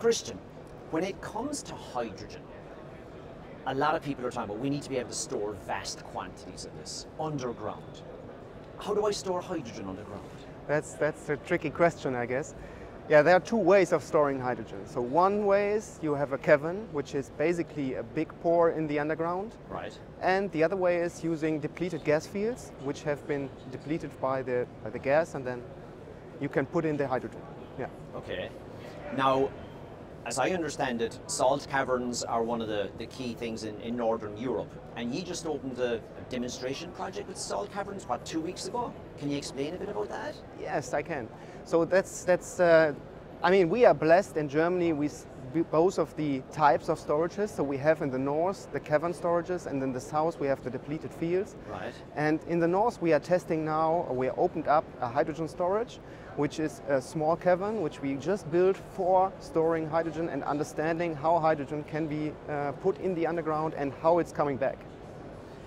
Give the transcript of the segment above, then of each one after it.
Christian, when it comes to hydrogen, a lot of people are talking about we need to be able to store vast quantities of this underground. How do I store hydrogen underground? That's a tricky question, I guess. Yeah, there are two ways of storing hydrogen. So one way is you have a cavern, which is basically a big pore in the underground. Right. And the other way is using depleted gas fields, which have been depleted by the gas, and then you can put in the hydrogen. Yeah. Okay. Now, as I understand it, salt caverns are one of the key things in Northern Europe. And you just opened a demonstration project with salt caverns, what, 2 weeks ago? Can you explain a bit about that? Yes, I can. So I mean, we are blessed in Germany with both of the types of storages. So we have in the north the cavern storages, and in the south we have the depleted fields. Right. And in the north we are testing now, we opened up a hydrogen storage, which is a small cavern which we just built for storing hydrogen and understanding how hydrogen can be put in the underground and how it's coming back.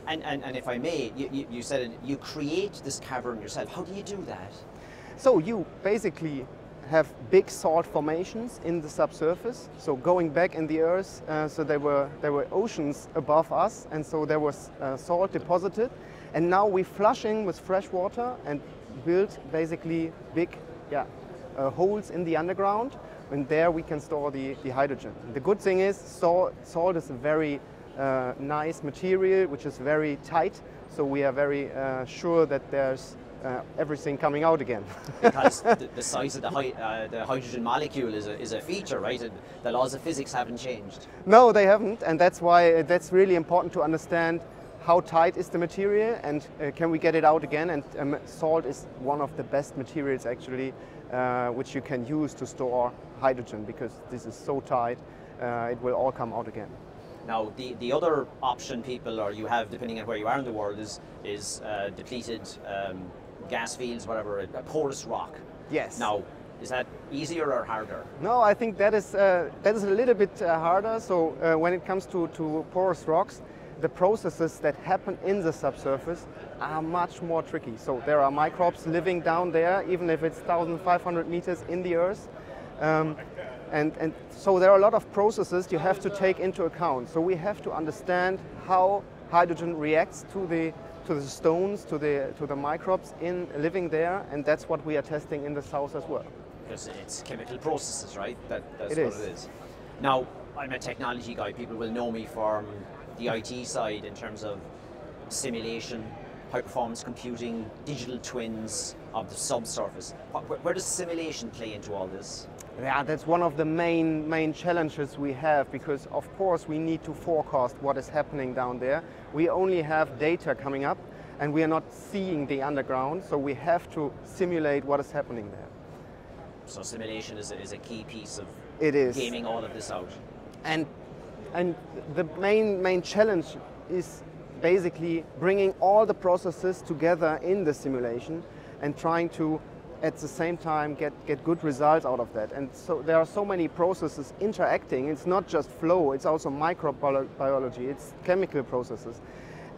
And if I may, you said you create this cavern yourself. How do you do that? So you basically have big salt formations in the subsurface. So going back in the earth, so there were oceans above us, and so there was salt deposited. And now we're flushing with fresh water and build basically big holes in the underground, and there we can store the hydrogen. The good thing is salt is a very nice material which is very tight, so we are very sure that there's everything coming out again. Because the size of the hydrogen molecule is a feature, right? And the laws of physics haven't changed. No, they haven't, and that's why that's really important to understand how tight is the material and can we get it out again. And salt is one of the best materials actually which you can use to store hydrogen, because this is so tight, it will all come out again. Now, the other option people, or you have, depending on where you are in the world, is depleted gas fields, whatever, a porous rock. Yes. Now, is that easier or harder? No, I think that is a little bit harder. So when it comes to porous rocks, the processes that happen in the subsurface are much more tricky. So there are microbes living down there, even if it's 1,500 meters in the earth. And so there are a lot of processes you have to take into account. So we have to understand how hydrogen reacts to the stones, to the microbes living there, and that's what we are testing in the south as well. Because it's chemical processes, right? That's what it is. Now, I'm a technology guy. People will know me from the IT side in terms of simulation, high-performance computing, digital twins of the subsurface. Where does simulation play into all this? Yeah, that's one of the main challenges we have, because of course we need to forecast what is happening down there. We only have data coming up and we are not seeing the underground, so we have to simulate what is happening there. So simulation is a key piece of gaming all of this out. And the main challenge is basically bringing all the processes together in the simulation and trying to at the same time get good results out of that. And so there are so many processes interacting. It's not just flow, it's also microbiology, it's chemical processes.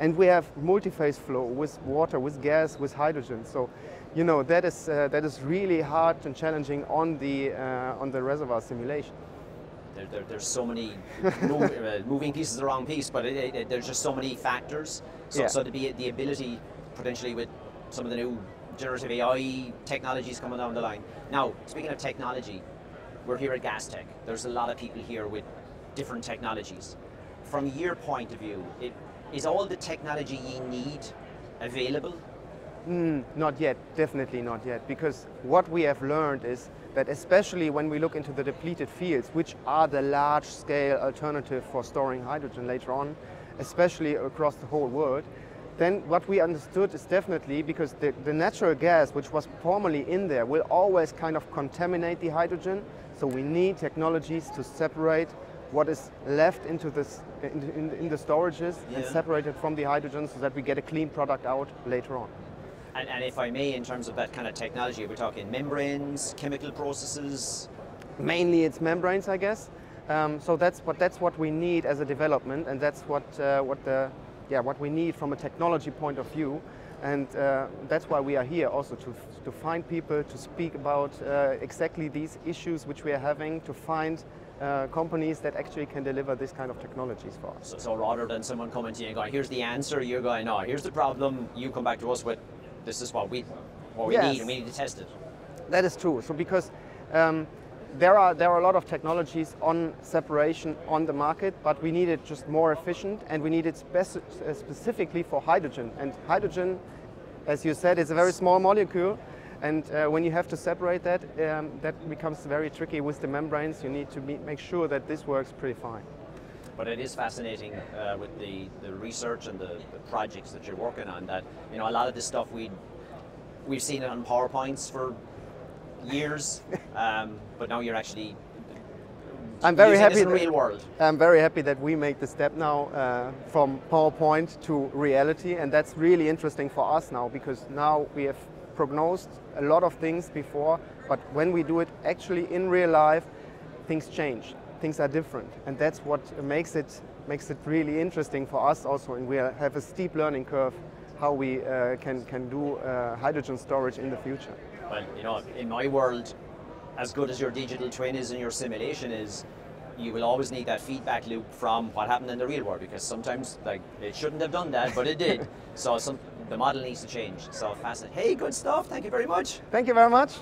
And we have multi-phase flow with water, with gas, with hydrogen. So, you know, that is really hard and challenging on the reservoir simulation. There's so many moving pieces, the wrong piece, but there's just so many factors. So to be the ability potentially with some of the new generative AI technologies coming down the line. Now, speaking of technology, we're here at Gastech. There's a lot of people here with different technologies. From your point of view, is all the technology you need available? Not yet, definitely not yet, because what we have learned is that especially when we look into the depleted fields, which are the large-scale alternative for storing hydrogen later on, especially across the whole world, then what we understood is definitely, because the natural gas which was formerly in there will always kind of contaminate the hydrogen, so we need technologies to separate what is left into this in the storages and separate it from the hydrogen so that we get a clean product out later on. And if I may, in terms of that kind of technology, we're talking membranes, chemical processes? Mainly it's membranes, I guess. So that's what we need as a development, and that's what we need from a technology point of view. And that's why we are here also, to find people to speak about exactly these issues which we are having, to find companies that actually can deliver this kind of technologies for us. So rather than someone coming to you and going, here's the answer, you're going, no, here's the problem, you come back to us with, this is what we need, and we need to test it. That is true. So because there are a lot of technologies on separation on the market, but we need it just more efficient, and we need it specifically for hydrogen. And hydrogen, as you said, is a very small molecule, and when you have to separate that, that becomes very tricky with the membranes. You need to make sure that this works pretty fine. But it is fascinating with the research and the projects that you're working on, that a lot of this stuff we've seen it on PowerPoints for years, but now you're actually using this in the real world. I'm very happy that we make the step now from PowerPoint to reality, and that's really interesting for us now, because now we have prognosed a lot of things before, but when we do it actually in real life, things change, things are different, and that's what makes it really interesting for us also, and we have a steep learning curve how we can do hydrogen storage in the future. Well, in my world, as good as your digital twin is and your simulation is, you will always need that feedback loop from what happened in the real world, because sometimes it shouldn't have done that, but it did. So the model needs to change. So fascinating. Hey, good stuff. Thank you very much. Thank you very much.